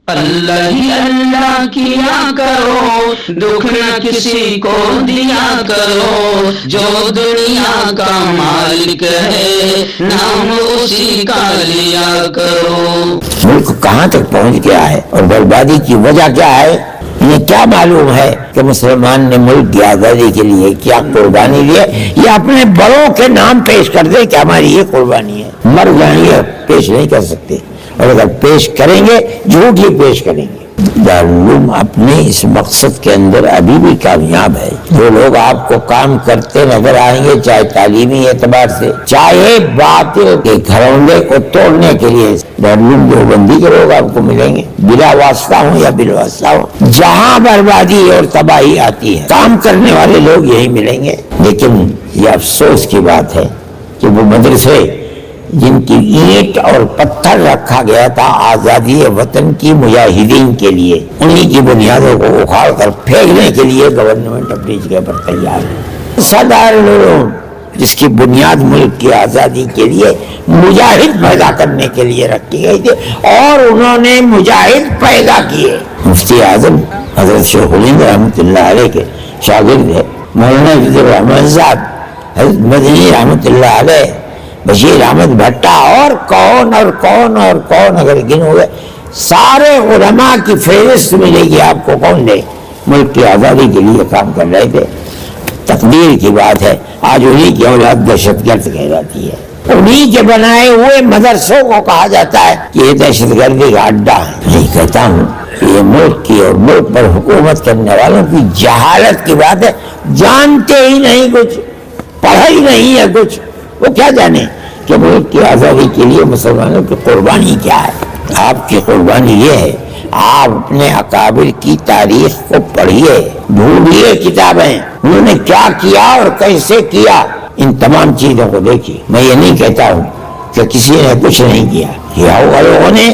اللہ ہی اللہ کیا کرو، دکھ نہ کسی کو دیا کرو، جو دنیا کا مالک ہے نام اسی کا لیا کرو۔ ملک کہاں تک پہنچ گیا ہے اور بربادی کی وجہ کیا ہے؟ یہ کیا معلوم ہے کہ مسلمان نے ملک کی آزادی کے لیے کیا قربانی دی ہے؟ یہ اپنے بڑوں کے نام پیش کر دے کہ ہماری یہ قربانی ہے، مر جائیں گے پیش نہیں کر سکتے، اور اگر پیش کریں گے جھوٹ ہی پیش کریں گے۔ دارالعلوم اپنے اس مقصد کے اندر ابھی بھی کامیاب ہے۔ جو لوگ آپ کو کام کرتے نظر آئیں گے، چاہے تعلیمی اعتبار سے، چاہے باطل کے گھروندے کو توڑنے کے لیے، دارالعلوم دیوبندی کے لوگ آپ کو ملیں گے، بلا واسطہ ہوں یا بالواسطہ ہوں۔ جہاں بربادی اور تباہی آتی ہے کام کرنے والے لوگ یہی ملیں گے۔ لیکن یہ افسوس کی بات ہے کہ وہ مدرسے جن کی اینٹ اور پتھر رکھا گیا تھا آزادی وطن کی مجاہدین کے لیے، انہی کی بنیادوں کو اکھاڑ کر پھینکنے کے لیے گورنمنٹ اپنی جگہ پر تیار ہے۔ صدر لوگ جس کی بنیاد ملک کی آزادی کے لیے مجاہد پیدا کرنے کے لیے رکھی گئی تھی، اور انہوں نے مجاہد پیدا کیے۔ مفتی اعظم حضرت شیخ الہند رحمۃ اللہ علیہ کے شاگرد ہے، مولانا عبد الرحمن صاحب، حضرت مدنی رحمۃ اللہ علیہ، بشیر احمد بھٹا، اور کون اور کون اور کون، اگر گنو گے سارے علماء کی فہرست ملے گی آپ کو، کون نے ملک کی آزادی کے لیے کام کر رہے تھے۔ تقدیر کی بات ہے آج انہی کی اولاد دہشت گرد کہلاتی ہے، انہی کے بنائے ہوئے مدرسوں کو کہا جاتا ہے کہ یہ دہشت گردی کا اڈا ہے۔ میں کہتا ہوں یہ ملک کی اور ملک پر حکومت کرنے والوں کی جہالت کی بات ہے، جانتے ہی نہیں کچھ، پڑھا ہی نہیں ہے کچھ، وہ کیا جانے کہ ملک کی آزادی کے لیے مسلمانوں کی قربانی کیا ہے۔ آپ کی قربانی یہ ہے آپ اپنے اکابر کی تاریخ کو پڑھیے، ڈھونڈیے کتابیں، انہوں نے کیا کیا اور کیسے کیا، ان تمام چیزوں کو دیکھیے۔ میں یہ نہیں کہتا ہوں کہ کسی نے کچھ نہیں کیا، کیا ہوا لوگوں نے۔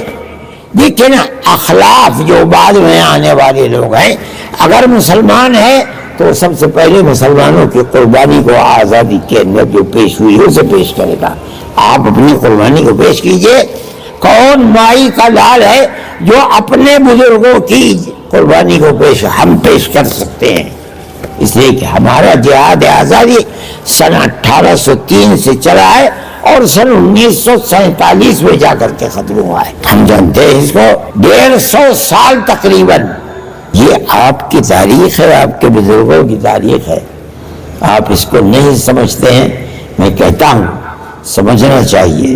دیکھیں نا اخلاف جو بعد میں آنے والے لوگ ہیں، اگر مسلمان ہے تو سب سے پہلے مسلمانوں کی قربانی کو آزادی کے اندر جو پیش ہوئی اسے پیش کرے گا۔ آپ اپنی قربانی کو پیش کیجئے۔ کون مائی کا لال ہے جو اپنے بزرگوں کی قربانی کو ہم پیش کر سکتے ہیں؟ اس لیے کہ ہمارا جہاد آزادی سن 1803 سے چلا ہے اور سن 1947 میں جا کر کے ختم ہوا ہے۔ ہم جانتے ہیں اس کو 150 سال تقریباً۔ یہ آپ کی تاریخ ہے، آپ کے بزرگوں کی تاریخ ہے، آپ اس کو نہیں سمجھتے ہیں۔ میں کہتا ہوں سمجھنا چاہیے،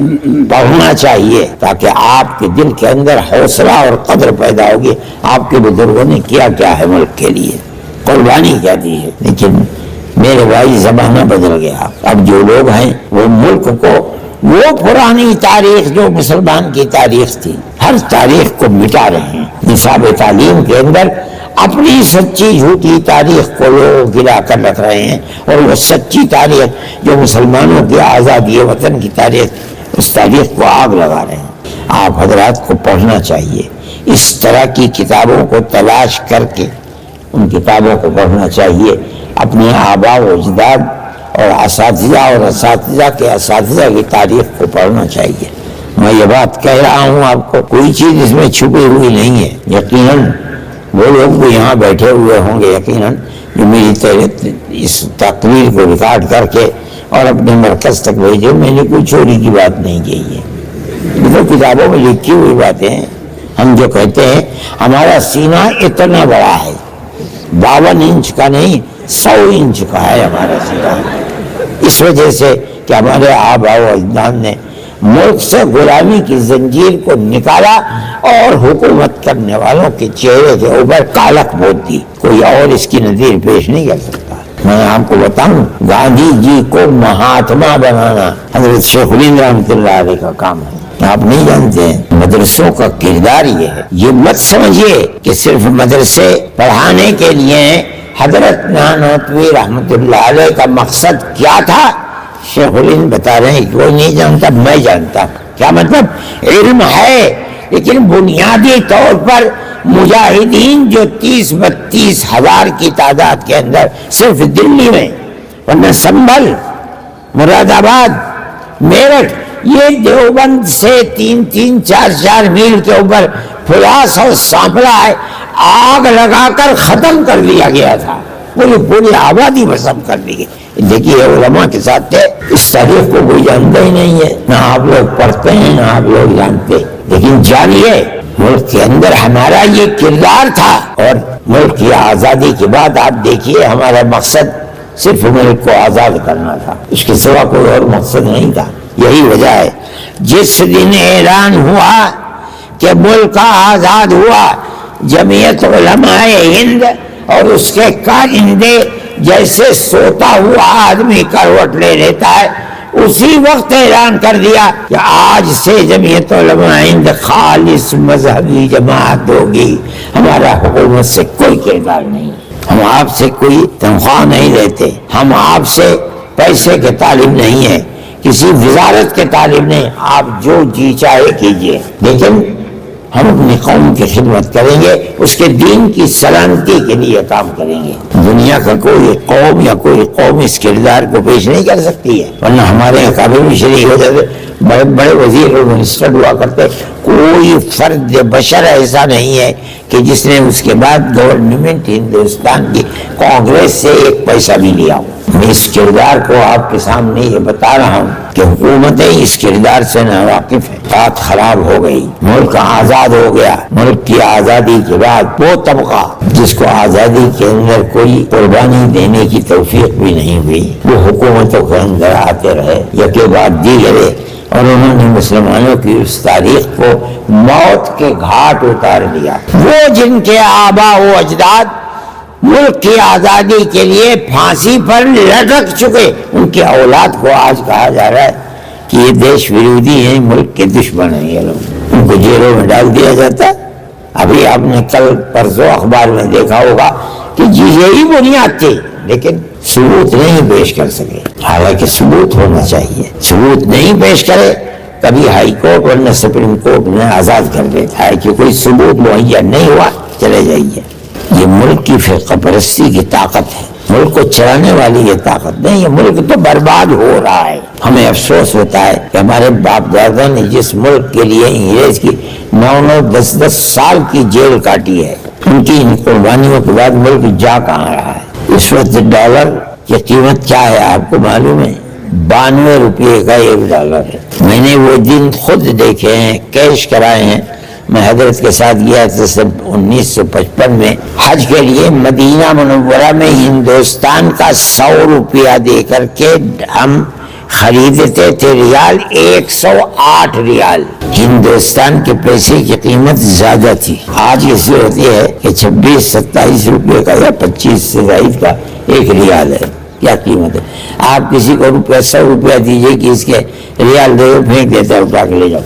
پڑھنا چاہیے، تاکہ آپ کے دل کے اندر حوصلہ اور قدر پیدا ہوگی آپ کے بزرگوں نے کیا کیا ہے ملک کے لیے، قربانی کیا دی ہے۔ لیکن میرے بھائی زمانہ بدل گیا، اب جو لوگ ہیں وہ ملک کو، وہ پرانی تاریخ جو مسلمان کی تاریخ تھی، ہر تاریخ کو مٹا رہے ہیں۔ نصاب تعلیم کے اندر اپنی سچی جھوٹی تاریخ کو لوگ گرا کر رکھ رہے ہیں، اور وہ سچی تاریخ جو مسلمانوں کی آزادی وطن کی تاریخ، اس تاریخ کو آگ لگا رہے ہیں۔ آپ حضرات کو پڑھنا چاہیے، اس طرح کی کتابوں کو تلاش کر کے ان کتابوں کو پڑھنا چاہیے، اپنے آباء و اجداد اور اساتذہ کے اساتذہ کی تاریخ کو پڑھنا چاہیے۔ میں یہ بات کہہ رہا ہوں آپ کو، کوئی چیز اس میں چھپی ہوئی نہیں ہے۔ یقیناً وہ لوگ بھی یہاں بیٹھے ہوئے ہوں گے یقیناً جو میری اس تقریر کو ریکارڈ کر کے اور اپنے مرکز تک بھیجے، میں نے کوئی چوری کی بات نہیں کہی ہے، یہ تو کتابوں میں لکھی ہوئی باتیں ہیں۔ ہم جو کہتے ہیں ہمارا سینہ اتنا بڑا ہے، 52 انچ کا نہیں 100 انچ کا ہے ہمارا سینہ، اس وجہ سے کہ ہمارے آباء و اجداد نے ملک سے غلامی کی زنجیر کو نکالا اور حکومت کرنے والوں کے چہرے کے اوپر کالک پوت دی، کوئی اور اس کی نظیر پیش نہیں کر سکتا۔ میں آپ کو بتاؤں گاندھی جی کو مہاتما بنانا حضرت شیخ الہند رحمۃ اللہ علیہ کا کام ہے، آپ نہیں جانتے ہیں۔ مدرسوں کا کردار یہ ہے، یہ مت سمجھیے کہ صرف مدرسے پڑھانے کے لیے حضرت نانوتوی رحمۃ اللہ علیہ کا مقصد کیا تھا؟ شیخ الہند بتا رہے ہیں کوئی نہیں جانتا، میں جانتا۔ کیا مطلب؟ علم ہے لیکن بنیادی طور پر مجاہدین جو 30-32 ہزار کی تعداد کے اندر صرف دلی میں، ورنہ سنبھل، مراد آباد، میرٹھ، یہ دیوبند سے 3-4 میل کے اوپر فلاس اور سانپلا ہے آگ لگا کر ختم کر دیا گیا تھا، پوری آبادی ختم کر دی گئی. دیکھیے علماء کے ساتھ تھے، اس تاریخ کو کوئی جانتا ہی نہیں ہے، نہ آپ لوگ پڑھتے ہیں نہ آپ لوگ جانتے، لیکن جانیے ملک کے اندر ہمارا یہ کردار تھا. اور ملک کی آزادی کے بعد آپ دیکھیے ہمارا مقصد صرف ملک کو آزاد کرنا تھا، اس کے سوا کوئی اور مقصد نہیں تھا. یہی وجہ ہے جس دن اعلان ہوا کہ ملک آزاد ہوا، جمعیت علماء ہند اور اس کے کارندے جیسے سوتا ہوا آدمی کروٹ لے لیتا ہے، اسی وقت اعلان کر دیا کہ آج سے جمعیت علماء ہند خالص مذہبی جماعت ہوگی، ہمارا حکومت سے کوئی کردار نہیں، ہم آپ سے کوئی تنخواہ نہیں لیتے، ہم آپ سے پیسے کے طالب نہیں ہیں، کسی وزارت کے طالب نہیں، آپ جو جی چاہے کیجئے، لیکن ہم اپنی قوم کی خدمت کریں گے، اس کے دین کی سلامتی کے لیے کام کریں گے. دنیا کا کوئی قوم یا کوئی قوم اس کردار کو پیش نہیں کر سکتی ہے، ورنہ ہمارے یہاں کبھی بھی شریک ہو جاتے، بڑے بڑے وزیر اور منسٹر ہوا کرتے، کوئی فرد بشر ایسا نہیں ہے کہ جس نے اس کے بعد گورنمنٹ ہندوستان کی کانگریس سے ایک پیسہ بھی لیا ہو. میں اس کردار کو آپ کے سامنے یہ بتا رہا ہوں کہ حکومتیں اس کردار سے ناواقف ہیں. بات خراب ہو گئی، ملک آزاد ہو گیا. ملک کی آزادی کے بعد وہ طبقہ جس کو آزادی کے اندر کوئی قربانی دینے کی توفیق بھی نہیں ہوئی، وہ حکومتوں کے اندر آتے رہے یکے بعد دیگرے، اور انہوں نے مسلمانوں کی اس تاریخ کو موت کے گھاٹ اتار دیا. وہ جن کے آبا و اجداد ملک کی آزادی کے لیے پھانسی پر لٹک چکے، ان کی اولاد کو آج کہا جا رہا ہے کہ یہ دیش ورودھی ہیں، ملک کے دشمن ہیں، یہ لوگ، ان کو جیلوں میں ڈال دیا جاتا ہے. ابھی آپ نے کل پرسوں اخبار میں دیکھا ہوگا کہ یہی بنیاد تھی، لیکن ثبوت نہیں پیش کر سکے. حالانکہ ثبوت ہونا چاہیے، ثبوت نہیں پیش کرے کبھی ہائی کورٹ ورنہ سپریم کورٹ میں آزاد کر دیتا ہے کہ کوئی ثبوت مہیا نہیں ہوا، چلے جائیے. یہ ملک کی فرقہ پرستی کی طاقت ہے، ملک کو چلانے والی یہ طاقت نہیں. یہ ملک تو برباد ہو رہا ہے. ہمیں افسوس ہوتا ہے کہ ہمارے باپ دادا نے جس ملک کے لیے انگریز کی 9 10 سال کی جیل کاٹی ہے، ان کی ان قربانیوں کے بعد ملک جا کہاں رہا ہے. اس وقت ڈالر کی قیمت کیا ہے آپ کو معلوم ہے؟ 92 روپے کا $1 ہے. میں نے وہ دن خود دیکھے ہیں، کیش کرائے ہیں. میں حضرت کے ساتھ گیا تھا 1955 میں حج کے لیے. مدینہ منورہ میں ہندوستان کا 100 روپیہ دے کر کے ہم خریدتے تھے ریال، 108 ریال. ہندوستان کے پیسے کی قیمت زیادہ تھی. آج ایسی ہوتی ہے کہ 26-27 روپے کا یا 25 سے زائد کا 1 ریال ہے. کیا قیمت ہے؟ آپ کسی کو 100 روپیہ دیجئے کہ اس کے ریال دے پھینک دیتا ہے، اٹھا کے لے جاؤ.